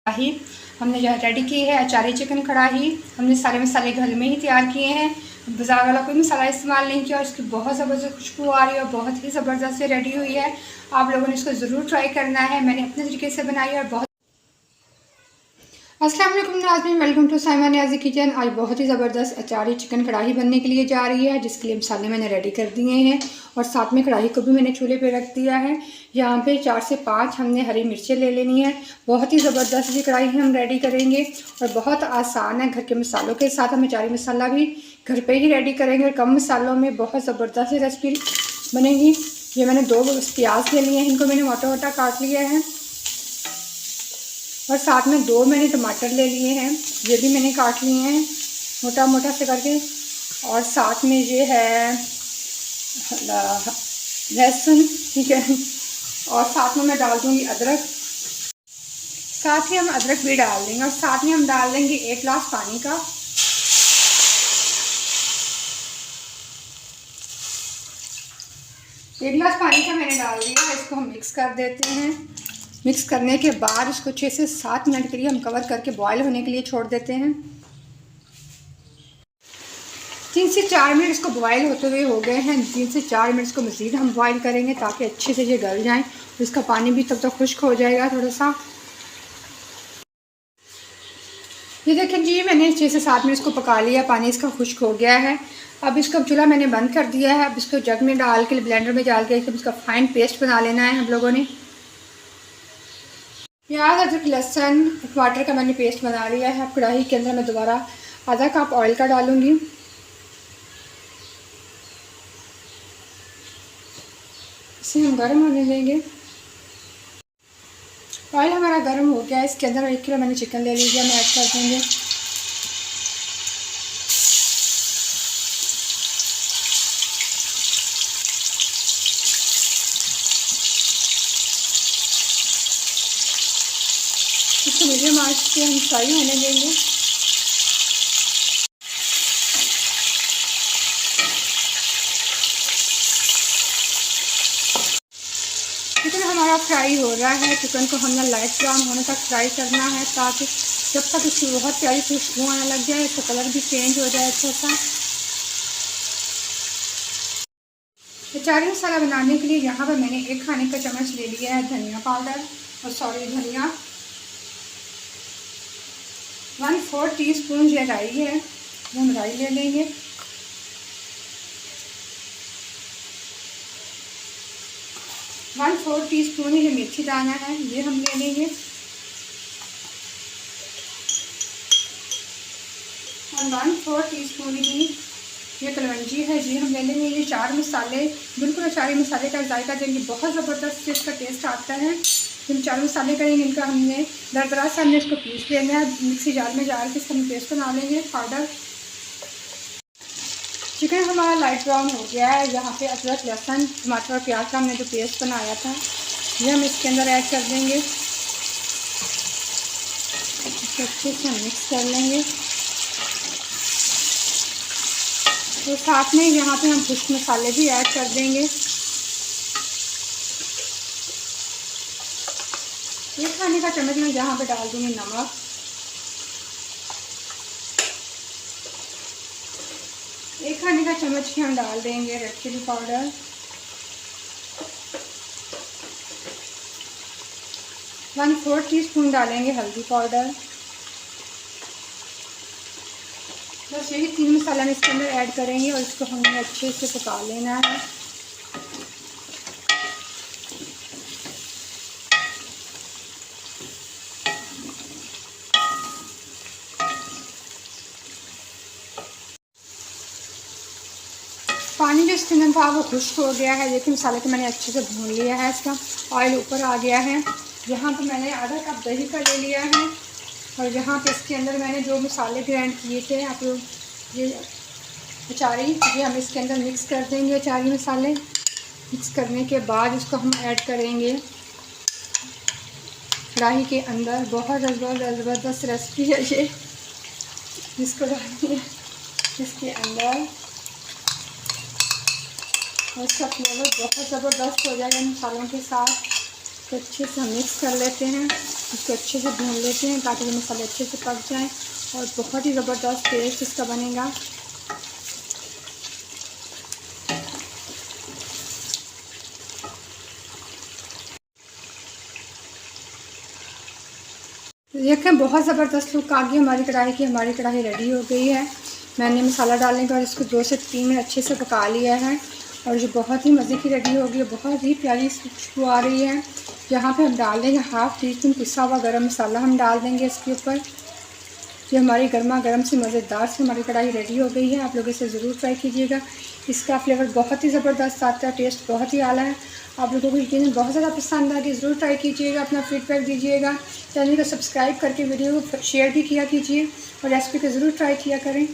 कढ़ाई हमने जो है रेडी की है। अचारी चिकन कढ़ाई हमने सारे मसाले घर में ही तैयार किए हैं, बाजार वाला कोई मसाला इस्तेमाल नहीं किया और इसकी बहुत ज़बरदस्त खुशबू आ रही है और बहुत ही ज़बरदस्त से रेडी हुई है। आप लोगों ने इसको ज़रूर ट्राई करना है। मैंने अपने तरीके से बनाई है और बहुत अस्सलाम वालेकुम नाज़रीन, welcome to Saima Niazi kitchen. आज बहुत ही ज़बरदस्त अचारी चिकन कढ़ाई बनने के लिए जा रही है, जिसके लिए मसाले मैंने रेडी कर दिए हैं और साथ में कढ़ाई को भी मैंने चूल्हे पे रख दिया है। यहाँ पे 4 से 5 हमने हरी मिर्चें ले लेनी है। बहुत ही ज़बरदस्त ये कढ़ाई हम रेडी करेंगे और बहुत आसान है। घर के मसालों के साथ हम अचारी मसाला भी घर पर ही रेडी करेंगे और कम मसालों में बहुत ज़बरदस्त रेसिपी बनेगी। ये मैंने 2 प्याज ले लिए हैं, इनको मैंने मोटा मोटा काट लिया है और साथ में 2 मैंने टमाटर ले लिए हैं, ये भी मैंने काट लिए हैं मोटा मोटा से करके। और साथ में ये है लहसुन, ठीक है। और साथ में मैं डाल दूँगी अदरक, साथ ही हम अदरक भी डाल देंगे और साथ में हम डाल देंगे 1 गिलास पानी का। एक गिलास पानी का मैंने डाल दिया। इसको हम मिक्स कर देते हैं। मिक्स करने के बाद इसको 6 से 7 मिनट के लिए हम कवर करके बॉईल होने के लिए छोड़ देते हैं। 3 से 4 मिनट इसको बॉईल होते हुए हो गए हैं। 3 से 4 मिनट इसको मज़ीद हम बॉईल करेंगे ताकि अच्छे से ये गल जाएं। तो इसका पानी भी तब तक खुश्क हो जाएगा थोड़ा सा। ये देखें जी, मैंने 6 से 7 मिनट इसको पका लिया, पानी इसका खुश्क हो गया है। अब इसका चूल्हा मैंने बंद कर दिया है। अब इसको जग में डाल के, ब्लेंडर में डाल के इसका फाइन पेस्ट बना लेना है हम लोगों ने। प्याज, अदरक, लहसुन, टमाटर का मैंने पेस्ट बना लिया है। अब कढ़ाई के अंदर मैं दोबारा आधा कप ऑयल का डालूंगी। इसे हम गर्म होने देंगे। ऑयल हमारा गर्म हो गया है। इसके अंदर 1 किलो मैंने चिकन ले लीजिए, हम ऐड कर देंगे। इसको मीडियम आंच पे हम फ्राई होने देंगे। चिकन हमारा फ्राई हो रहा है। चिकन को हमने लाइट ब्राउन होने तक फ्राई करना है ताकि जब तक इसकी बहुत प्यारी खुशबू आने लग जाए, इसका कलर भी चेंज हो जाए अच्छा सा। अचारी मसाला बनाने के लिए यहाँ पर मैंने 1 खाने का चम्मच ले लिया है धनिया पाउडर और धनिया। 1/4 टीस्पून ये राई है, हम राई ले लेंगे। 1/4 टीस्पून ये मेथी दाना है, ये हम ले लेंगे। और 1/4 टीस्पून ही ये कलवंजी है, जी हम ले लेंगे। ये 4 मसाले बिल्कुल अचारी मसाले का जायका देंगे, बहुत ज़बरदस्त इसका टेस्ट आता है। इन 4 मसाले करेंगे, इनका हमने दरदरा से हमने इसको पीस लेना है। मिक्सी जार में डाल के इसका हम पेस्ट बना लेंगे पाउडर। चिकन हमारा लाइट ब्राउन हो गया है। यहाँ पे अदरक, लहसुन, टमाटर और प्याज का हमने जो पेस्ट बनाया था ये हम इसके अंदर ऐड कर देंगे। इसको अच्छे से हम मिक्स कर लेंगे। तो साथ में यहाँ पे हम खुश्क मसाले भी ऐड कर देंगे। 1 खाने का चम्मच मैं यहाँ पे डाल दूँगी नमक। 1 खाने का चम्मच ही हम डाल देंगे रेड चिली पाउडर। 1/4 टीस्पून डालेंगे हल्दी पाउडर। बस यही 3 मसाला हम इसके अंदर ऐड करेंगे और इसको हमें अच्छे से पका लेना है। पानी जो इसके अंदर था वो खुश्क हो गया है। देखिए मसाले को मैंने अच्छे से भून लिया है, इसका ऑयल ऊपर आ गया है। यहाँ पे मैंने आधा कप दही का ले लिया है और यहाँ पे इसके अंदर मैंने जो मसाले ग्राइंड किए थे, आप लोग ये अचारी, ये हम इसके अंदर मिक्स कर देंगे। अचारी मसाले मिक्स करने के बाद इसको हम ऐड करेंगे कढ़ाई के अंदर। बहुत ज़बरदस्त रेसिपी है ये, जिसको डालेंगे इसके अंदर और इसका फ्लेवर बहुत ज़बरदस्त हो जाएगा मसालों के साथ। तो अच्छे से हम मिक्स कर लेते हैं, इसको अच्छे से भून लेते हैं ताकि ये मसाले अच्छे से पक जाएं और बहुत ही ज़बरदस्त टेस्ट इसका बनेगा। देखें बहुत ज़बरदस्त लुक आ गई हमारी कढ़ाई की। हमारी कढ़ाई रेडी हो गई है। मैंने मसाला डालने के बाद इसको 2 से 3 मिनट अच्छे से पका लिया है और ये बहुत ही मज़े की रेडी हो गई है। बहुत ही प्यारी खुशबू आ रही है। यहाँ पे हम डाल देंगे हाफ़ टी स्पून पिसा हुआ गरम मसाला हम डाल देंगे इसके ऊपर। ये हमारी गर्मा गर्म सी मज़ेदार से हमारी कढ़ाई रेडी हो गई है। आप लोग इसे ज़रूर ट्राई कीजिएगा। इसका फ्लेवर बहुत ही ज़बरदस्त आता है, टेस्ट बहुत ही आला है। आप लोगों को यकीनन बहुत ज़्यादा पसंद आ गई। ज़रूर ट्राई कीजिएगा, अपना फीडबैक दीजिएगा। चैनल को सब्सक्राइब करके वीडियो को शेयर भी किया कीजिए और रेसिपी को ज़रूर ट्राई किया करें।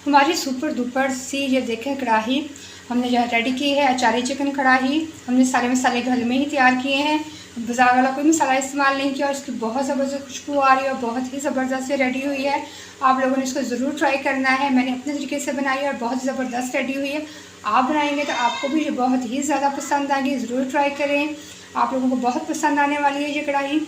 हमारी सुपर दुपर सी ये देखें कढ़ाई हमने जो रेडी की है, अचारी चिकन कढ़ाई। हमने सारे मसाले घर में ही तैयार किए हैं, बाजार वाला कोई मसाला इस्तेमाल नहीं किया और इसकी बहुत ज़बरदस्त खुशबू आ रही है और बहुत ही ज़बरदस्त से रेडी हुई है। आप लोगों ने इसको ज़रूर ट्राई करना है। मैंने अपने तरीके से बनाई है और बहुत ज़बरदस्त रेडी हुई है। आप बनाएंगे तो आपको भी ये बहुत ही ज़्यादा पसंद आएगी। ज़रूर ट्राई करें, आप लोगों को बहुत पसंद आने वाली है ये कढ़ाई।